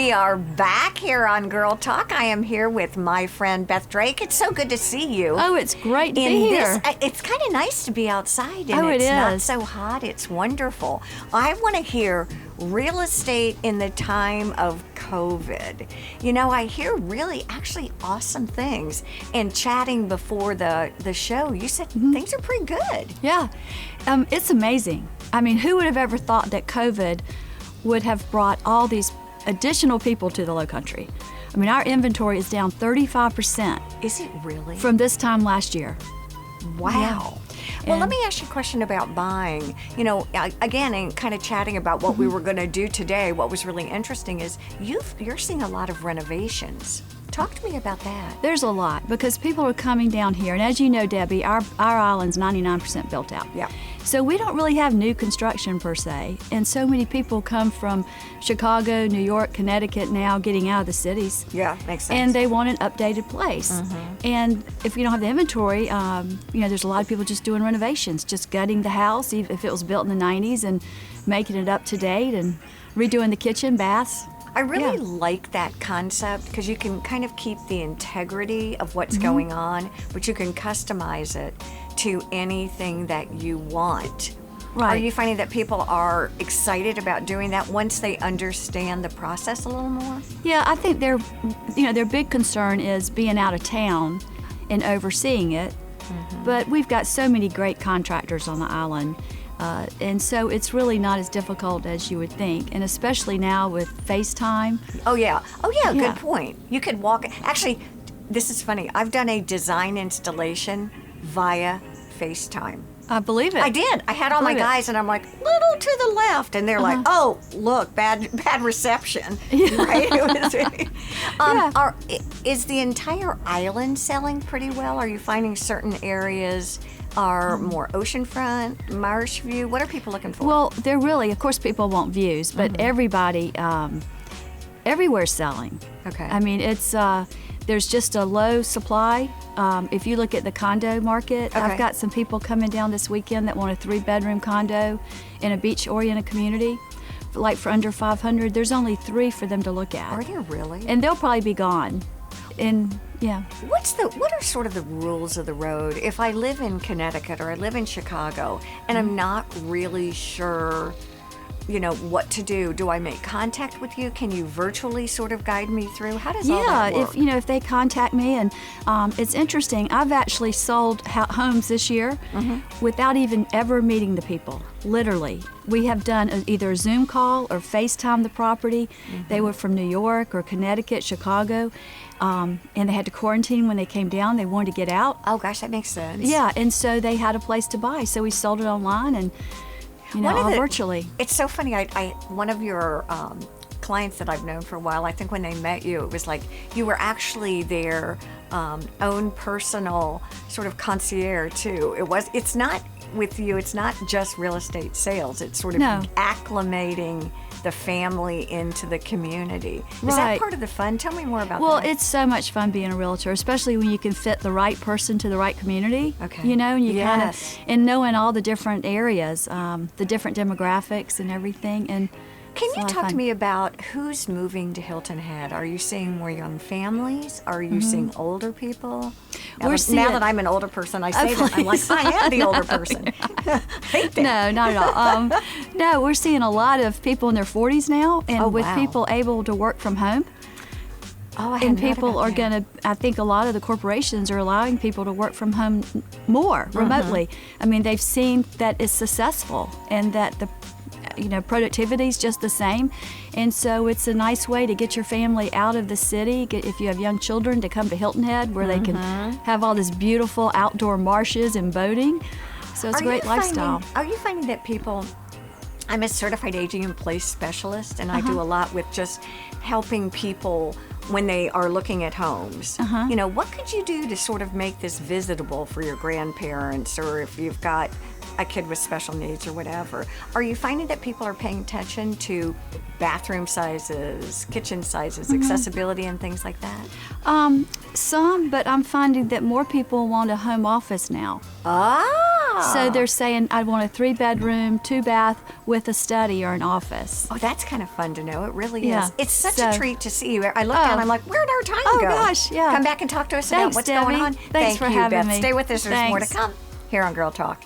We are back here on Girl Talk. I am here with my friend Beth Drake. It's so good to see you. Oh, it's great to be here. It's kind of nice to be outside, and it it's is. not so hot. It's wonderful. I want to hear real estate in the time of COVID. You know, I hear really actually awesome things. And chatting before the show, you said things are pretty good. Yeah, it's amazing. I mean, who would have ever thought that COVID would have brought all these additional people to the Lowcountry? I mean, our inventory is down 35%. Is it really? From this time last year. Wow. Yeah. Well, let me ask you a question about buying. You know, again, and kind of chatting about what we were going to do today, what was really interesting is you're seeing a lot of renovations. Talk to me about that. There's a lot because people are coming down here. And as you know, Debbie, our island's 99% built out. Yeah. So we don't really have new construction per se. And so many people come from Chicago, New York, Connecticut now getting out of the cities. Yeah, makes sense. And they want an updated place. And if you don't have the inventory, you know, there's a lot of people just doing renovations, just gutting the house, even if it was built in the 90s, and making it up to date and redoing the kitchen, baths. I really like that concept because you can kind of keep the integrity of what's going on, but you can customize it to anything that you want. Right. Are you finding that people are excited about doing that once they understand the process a little more? Yeah, I think their big concern is being out of town and overseeing it. But we've got so many great contractors on the island. And so it's really not as difficult as you would think, and especially now with FaceTime. Oh yeah, good point. You could walk, actually, this is funny, I've done a design installation via FaceTime. I believe it. I did. I had all my guys, and I'm like, little to the left, and they're like, oh, look, bad reception. Right? It was, is the entire island selling pretty well? Are you finding certain areas are more oceanfront, marsh view? What are people looking for? Well, they're really, of course, people want views, but everybody, everywhere's selling. Okay. I mean, it's there's just a low supply. If you look at the condo market, I've got some people coming down this weekend that want a 3-bedroom condo in a beach-oriented community, like for under $500. There's only 3 for them to look at. Are there really? And they'll probably be gone. And yeah. What are sort of the rules of the road? If I live in Connecticut or I live in Chicago and I'm not really sure, you know, what to do I make contact with you? Can you virtually sort of guide me through? How does all that work? If they contact me, and it's interesting. I've actually sold homes this year without even ever meeting the people. Literally, we have done either a Zoom call or FaceTime the property. They were from New York or Connecticut, Chicago, and they had to quarantine when they came down. They wanted to get out. Oh gosh, that makes sense. Yeah, and so they had a place to buy. So we sold it online and all virtually. It's so funny. I one of your clients that I've known for a while, I think when they met you, it was like you were actually their own personal sort of concierge too. It's not with you. It's not just real estate sales. It's sort of acclimating the family into the community. Is that part of the fun? Tell me more about that. Well, it's so much fun being a realtor, especially when you can fit the right person to the right community. Okay. You know, and you kind of, and knowing all the different areas, the different demographics and everything. And can you talk to me about who's moving to Hilton Head? Are you seeing more young families? Are you seeing older people? Now that I'm an older person, I say that, I'm like, I am the older person. I hate that. No, not at all. No, we're seeing a lot of people in their 40s now, and with people able to work from home. Oh, and people are going to, I think a lot of the corporations are allowing people to work from home more remotely. I mean, they've seen that it's successful and that the productivity is just the same. And so it's a nice way to get your family out of the city, if you have young children, to come to Hilton Head where they can have all this beautiful outdoor marshes and boating. So it's a great lifestyle. Are you finding that people, I'm a certified aging in place specialist, and I do a lot with just helping people when they are looking at homes. You know, what could you do to sort of make this visitable for your grandparents, or if you've got a kid with special needs or whatever? Are you finding that people are paying attention to bathroom sizes, kitchen sizes, accessibility, and things like that? Some, but I'm finding that more people want a home office now. So they're saying, I want a 3-bedroom, 2-bath with a study or an office. Oh, that's kind of fun to know. It really Yeah. is. It's such a treat to see you. I look down, I'm like, where'd our time go? Oh, gosh, yeah. Come back and talk to us Thanks, about what's Debbie. going on. Thanks Thank for you, having Beth. me. Stay with us. There's more to Thanks. come here on Girl Talk.